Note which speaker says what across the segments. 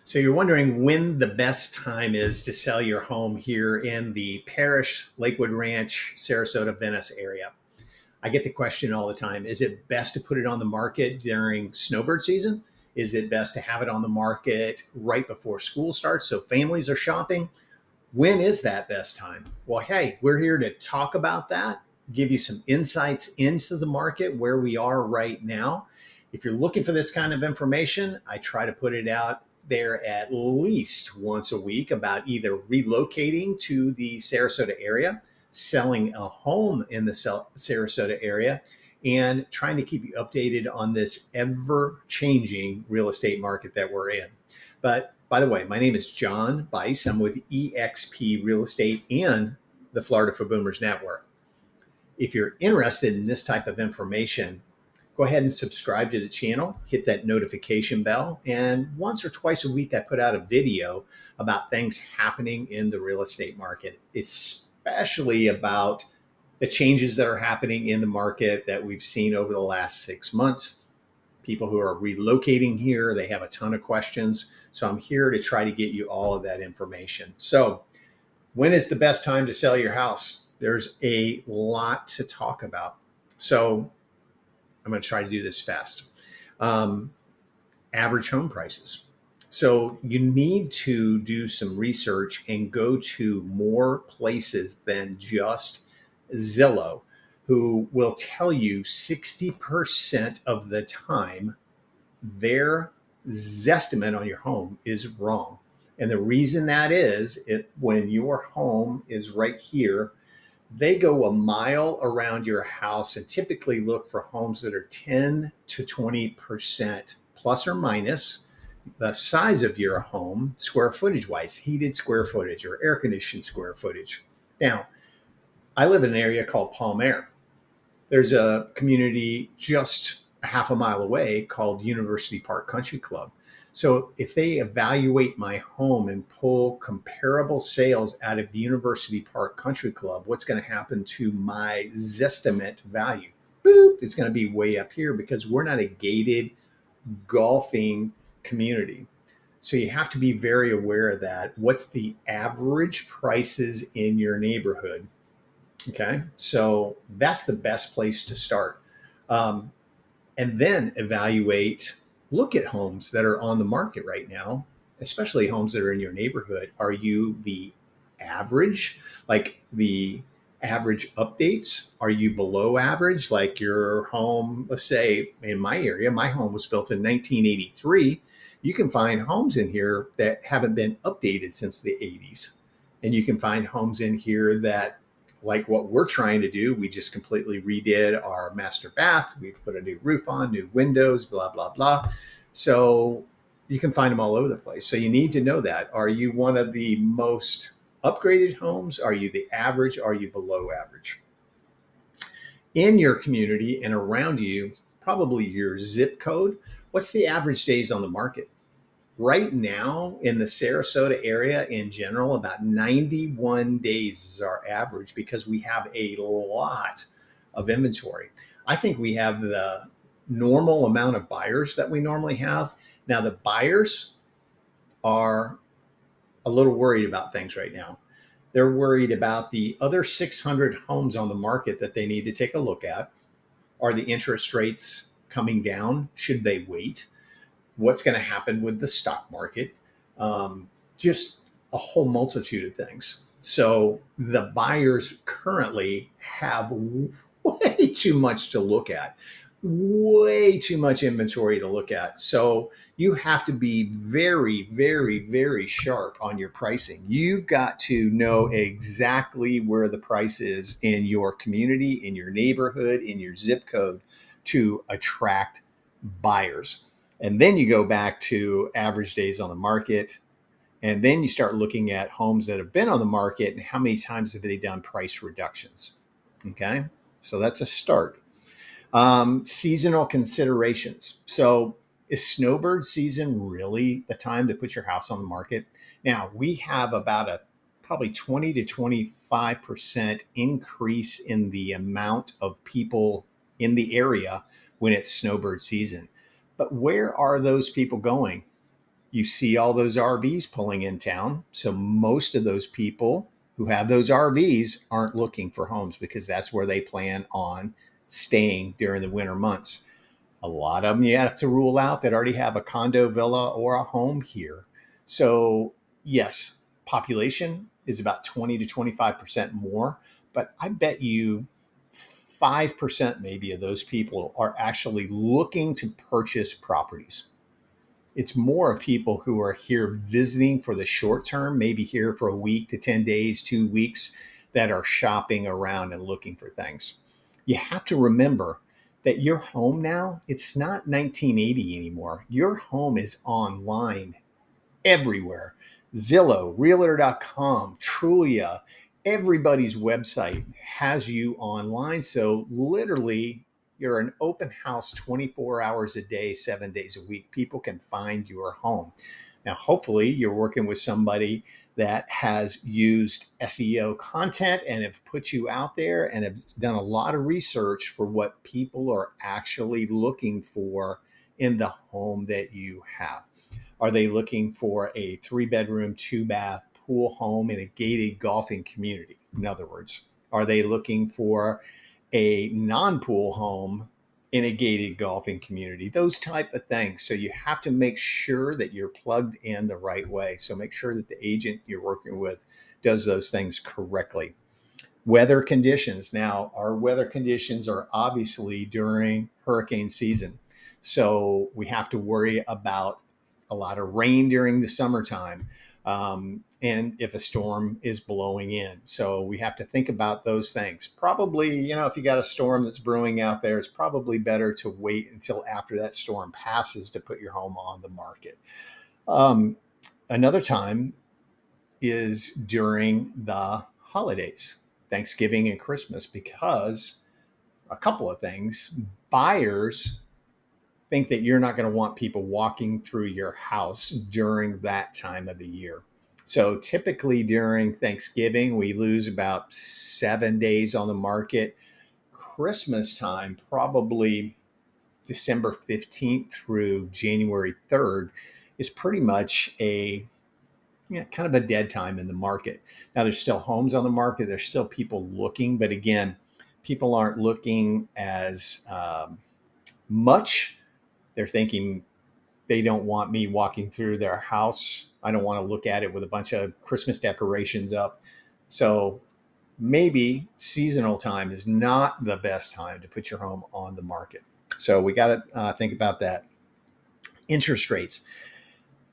Speaker 1: So you're wondering when the best time is to sell your home here in the Parrish, Lakewood Ranch, Sarasota, Venice area. I get the question all the time. Is it best to put it on the market during snowbird season? Is it best to have it on the market right before school starts so families are shopping? When is that best time? Well, hey, we're here to talk about that, give you some insights into the market where we are right now. If you're looking for this kind of information, I try to put it out there at least once a week about either relocating to the Sarasota area, selling a home in the Sarasota area, and trying to keep you updated on this ever changing real estate market that we're in. But by the way, my name is John Bice. I'm with EXP Real Estate and the Florida for Boomers Network. If you're interested in this type of information, go ahead and subscribe to the channel, hit that notification bell. And once or twice a week, I put out a video about things happening in the real estate market, especially about the changes that are happening in the market that we've seen over the last 6 months. People who are relocating here, they have a ton of questions. So I'm here to try to get you all of that information. So when is the best time to sell your house? There's a lot to talk about. So I'm going to try to do this fast. Average home prices. So you need to do some research and go to more places than just Zillow, who will tell you 60% of the time their zestimate on your home is wrong. And the reason that is when your home is right here, they go a mile around your house and typically look for homes that are 10 to 20% plus or minus the size of your home, square footage wise, heated square footage or air conditioned square footage. Now, I live in an area called Palm. There's a community just a half a mile away called University Park Country Club. So if they evaluate my home and pull comparable sales out of University Park Country Club, what's going to happen to my zestimate value? Boop, it's going to be way up here because we're not a gated golfing community. So you have to be very aware of that. What's the average prices in your neighborhood? Okay, so that's the best place to start. And then look at homes that are on the market right now, especially homes that are in your neighborhood. Are you the average, like the average updates? Are you below average, like your home? Let's say in my area, my home was built in 1983. You can find homes in here that haven't been updated since the 80s. And you can find homes in here that, like what we're trying to do, we just completely redid our master bath. We've put a new roof on, new windows, blah, blah, blah. So you can find them all over the place. So you need to know that. Are you one of the most upgraded homes? Are you the average? Are you below average? In your community and around you, probably your zip code, what's the average days on the market? Right now in the Sarasota area in general, about 91 days is our average because we have a lot of inventory. I think we have the normal amount of buyers that we normally have. Now, the buyers are a little worried about things right now. They're worried about the other 600 homes on the market that they need to take a look at. Are the interest rates coming down? Should they wait? What's going to happen with the stock market? Just a whole multitude of things. So the buyers currently have way too much to look at, way too much inventory to look at. So you have to be very, very, very sharp on your pricing. You've got to know exactly where the price is in your community, in your neighborhood, in your zip code to attract buyers. And then you go back to average days on the market. And then you start looking at homes that have been on the market and how many times have they done price reductions. Okay, so that's a start. Seasonal considerations. So is snowbird season really the time to put your house on the market? Now, we have about a probably 20 to 25% increase in the amount of people in the area when it's snowbird season. But where are those people going? You see all those RVs pulling in town. So most of those people who have those RVs aren't looking for homes because that's where they plan on staying during the winter months. A lot of them you have to rule out that already have a condo, villa, or a home here. So, yes, population is about 20 to 25% more, but I bet you 5% maybe of those people are actually looking to purchase properties. It's more of people who are here visiting for the short term, maybe here for a week to 10 days, 2 weeks, that are shopping around and looking for things. You have to remember that your home now, it's not 1980 anymore. Your home is online everywhere. Zillow, realtor.com, Trulia, everybody's website has you online. So literally, you're an open house 24 hours a day, 7 days a week. People can find your home. Now, hopefully, you're working with somebody that has used SEO content and have put you out there and have done a lot of research for what people are actually looking for in the home that you have. Are they looking for a 3-bedroom, 2-bath pool home in a gated golfing community? In other words, are they looking for a non-pool home in a gated golfing community? Those type of things. So you have to make sure that you're plugged in the right way. So make sure that the agent you're working with does those things correctly. Weather conditions. Now, our weather conditions are obviously during hurricane season. So we have to worry about a lot of rain during the summertime. And if a storm is blowing in. So we have to think about those things. Probably, if you got a storm that's brewing out there, it's probably better to wait until after that storm passes to put your home on the market. Another time is during the holidays, Thanksgiving and Christmas, because a couple of things. Buyers think that you're not going to want people walking through your house during that time of the year. So typically during Thanksgiving, we lose about 7 days on the market. Christmas time, probably December 15th through January 3rd, is pretty much kind of a dead time in the market. Now, there's still homes on the market. There's still people looking. But again, people aren't looking as much. They're thinking they don't want me walking through their house. I don't want to look at it with a bunch of Christmas decorations up. So maybe seasonal time is not the best time to put your home on the market. So we got to think about that. Interest rates.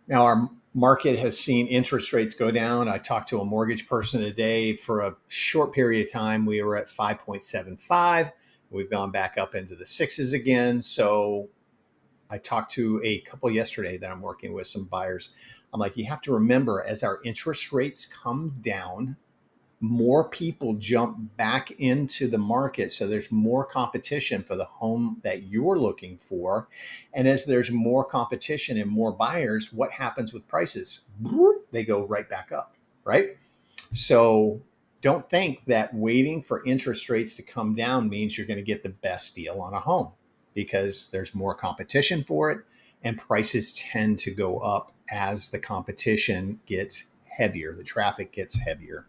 Speaker 1: Now, our market has seen interest rates go down. I talked to a mortgage person today. For a short period of time, we were at 5.75. We've gone back up into the sixes again. So I talked to a couple yesterday that I'm working with, some buyers. I'm like, you have to remember, as our interest rates come down, more people jump back into the market. So there's more competition for the home that you're looking for. And as there's more competition and more buyers, what happens with prices? They go right back up, right? So don't think that waiting for interest rates to come down means you're going to get the best deal on a home, because there's more competition for it and prices tend to go up as the competition gets heavier, the traffic gets heavier.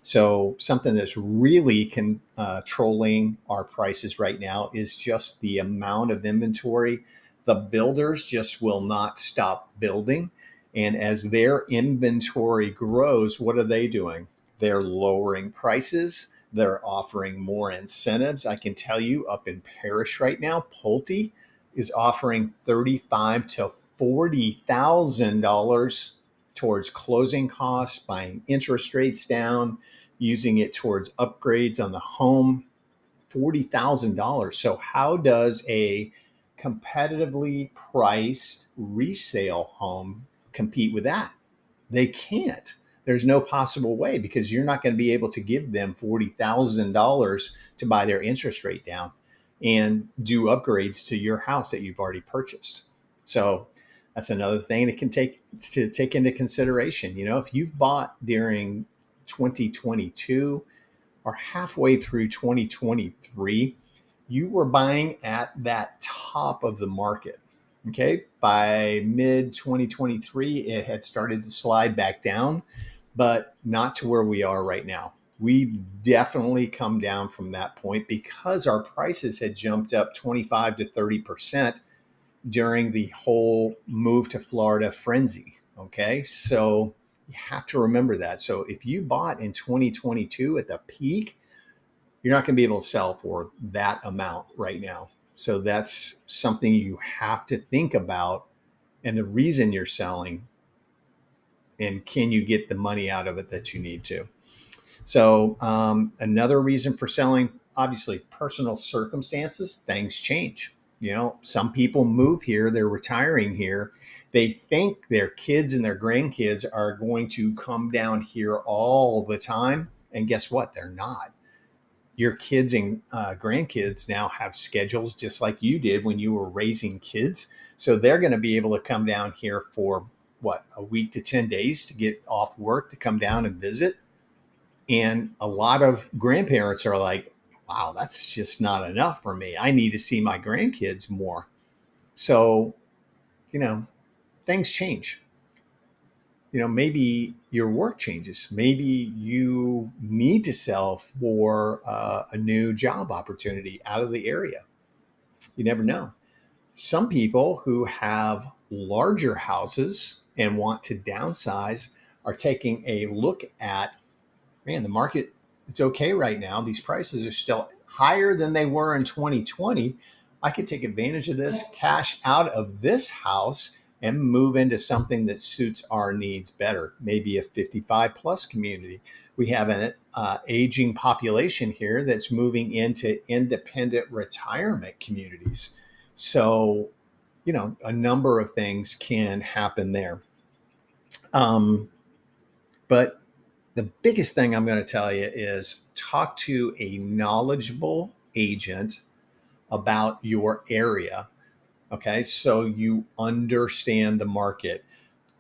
Speaker 1: So something that's really controlling our prices right now is just the amount of inventory. The builders just will not stop building. And as their inventory grows, what are they doing? They're lowering prices. They're offering more incentives. I can tell you, up in Parrish right now, Pulte is offering $35,000 to $40,000 towards closing costs, buying interest rates down, using it towards upgrades on the home. $40,000. So how does a competitively priced resale home compete with that? They can't. There's no possible way, because you're not going to be able to give them $40,000 to buy their interest rate down and do upgrades to your house that you've already purchased. So that's another thing that can take into consideration. If you've bought during 2022 or halfway through 2023, you were buying at that top of the market. Okay. By mid 2023, it had started to slide back down, but not to where we are right now. We've definitely come down from that point because our prices had jumped up 25 to 30% during the whole move to Florida frenzy. Okay. So you have to remember that. So if you bought in 2022 at the peak, you're not going to be able to sell for that amount right now. So that's something you have to think about, and the reason you're selling, and can you get the money out of it that you need to. So another reason for selling, obviously personal circumstances, things change. You know, some people move here, they're retiring here, they think their kids and their grandkids are going to come down here all the time, and guess what, they're not. Your kids and grandkids now have schedules just like you did when you were raising kids. So they're going to be able to come down here for what, a week to 10 days to get off work to come down and visit. And a lot of grandparents are like, wow, that's just not enough for me. I need to see my grandkids more. So, you know, things change. You know, maybe your work changes. Maybe you need to sell for a new job opportunity out of the area. You never know. Some people who have larger houses and want to downsize are taking a look at, man, the market, it's okay right now. These prices are still higher than they were in 2020. I could take advantage of this, cash out of this house, and move into something that suits our needs better, maybe a 55 plus community. We have an aging population here that's moving into independent retirement communities. So, you know, a number of things can happen there. Um, but the biggest thing I'm going to tell you is talk to a knowledgeable agent about your area. Okay. So you understand the market.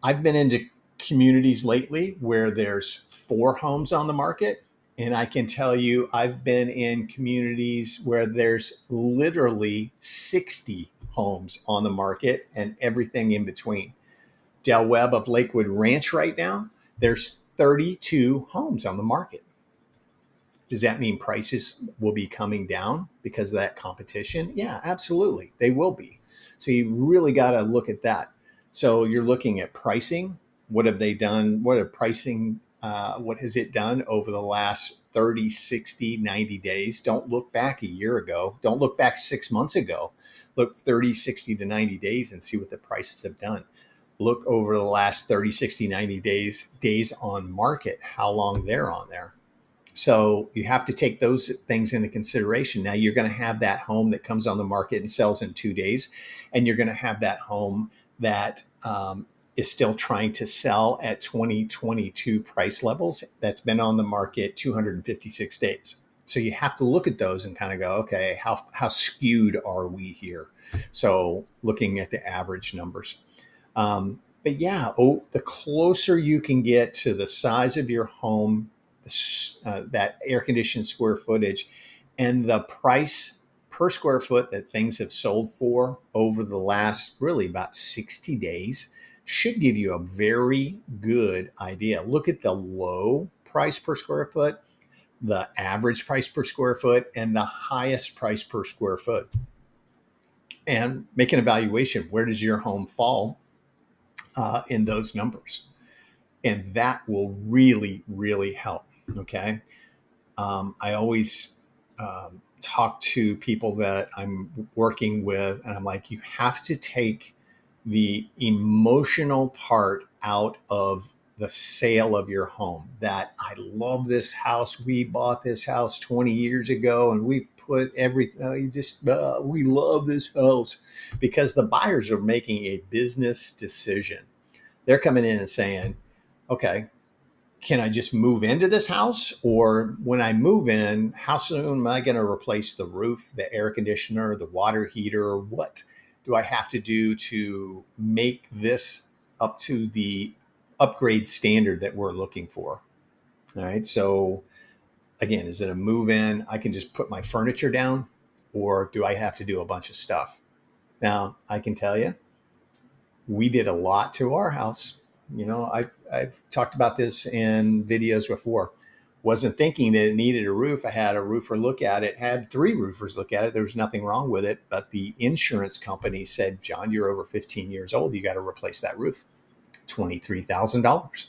Speaker 1: I've been into communities lately where there's 4 homes on the market. And I can tell you, I've been in communities where there's literally 60 homes on the market and everything in between. Del Webb of Lakewood Ranch right now, there's 32 homes on the market. Does that mean prices will be coming down because of that competition? Yeah, absolutely. They will be. So you really got to look at that. So you're looking at pricing. What have they done? What has it done over the last 30, 60, 90 days? Don't look back a year ago. Don't look back 6 months ago. Look 30, 60 to 90 days and see what the prices have done. Look over the last 30, 60, 90 days on market, how long they're on there. So you have to take those things into consideration. Now you're going to have that home that comes on the market and sells in 2 days, and you're going to have that home that is still trying to sell at 2022 price levels that's been on the market 256 days. So you have to look at those and kind of go, okay, how skewed are we here? So looking at the average numbers. But yeah, the closer you can get to the size of your home, that air conditioned square footage, and the price per square foot that things have sold for over the last really about 60 days should give you a very good idea. Look at the low price per square foot, the average price per square foot, and the highest price per square foot, and make an evaluation. Where does your home fall in those numbers? And that will really, really help. Okay. I always talk to people that I'm working with, and I'm like, you have to take the emotional part out of the sale of your home. That I love this house. We bought this house 20 years ago, and we've put everything. We love this house, because the buyers are making a business decision. They're coming in and saying, okay, can I just move into this house? Or when I move in, how soon am I going to replace the roof, the air conditioner, the water heater? What do I have to do to make this up to the upgrade standard that we're looking for? All right. So again, is it a move in? I can just put my furniture down, or do I have to do a bunch of stuff? Now, I can tell you, We did a lot to our house. You know, I've talked about this in videos before. Wasn't thinking that it needed a roof. I had a roofer look at it, had 3 roofers look at it. There was nothing wrong with it. But the insurance company said, John, you're over 15 years old. You got to replace that roof. $23,000.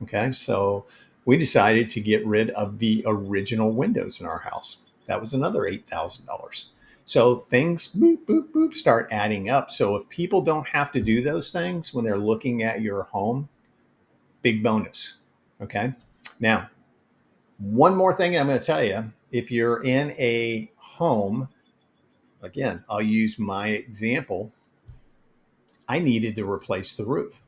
Speaker 1: Okay. So we decided to get rid of the original windows in our house. That was another $8,000. So things boop, boop, boop start adding up. So if people don't have to do those things when they're looking at your home, big bonus. Okay. Now, one more thing I'm going to tell you. If you're in a home, again, I'll use my example. I needed to replace the roof.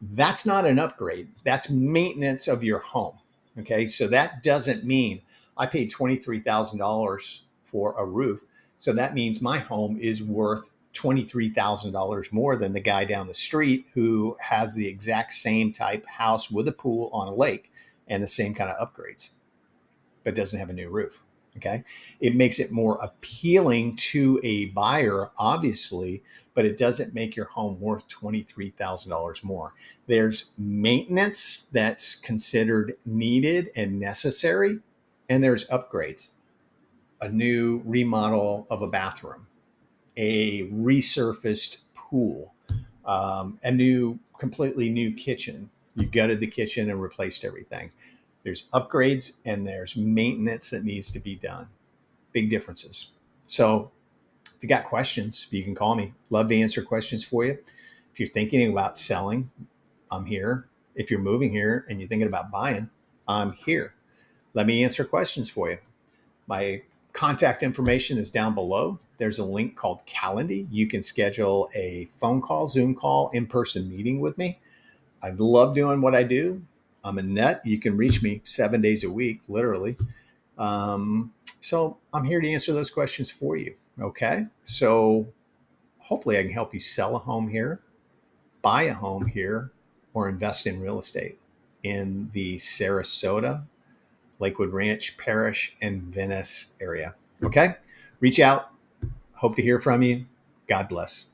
Speaker 1: That's not an upgrade. That's maintenance of your home. Okay. So that doesn't mean I paid $23,000 for a roof. So that means my home is worth $23,000 more than the guy down the street who has the exact same type house with a pool on a lake and the same kind of upgrades, but doesn't have a new roof. Okay. It makes it more appealing to a buyer, obviously, but it doesn't make your home worth $23,000 more. There's maintenance that's considered needed and necessary, and there's upgrades. A new remodel of a bathroom, a resurfaced pool, completely new kitchen. You gutted the kitchen and replaced everything. There's upgrades and there's maintenance that needs to be done. Big differences. So if you got questions, you can call me. Love to answer questions for you. If you're thinking about selling, I'm here. If you're moving here and you're thinking about buying, I'm here. Let me answer questions for you. My contact information is down below. There's a link called Calendly. You can schedule a phone call, Zoom call, in-person meeting with me. I love doing what I do. I'm a nut. You can reach me 7 days a week, literally. So I'm here to answer those questions for you. Okay. So hopefully I can help you sell a home here, buy a home here, or invest in real estate in the Sarasota, Lakewood Ranch, Parrish, and Venice area. Okay. Reach out. Hope to hear from you. God bless.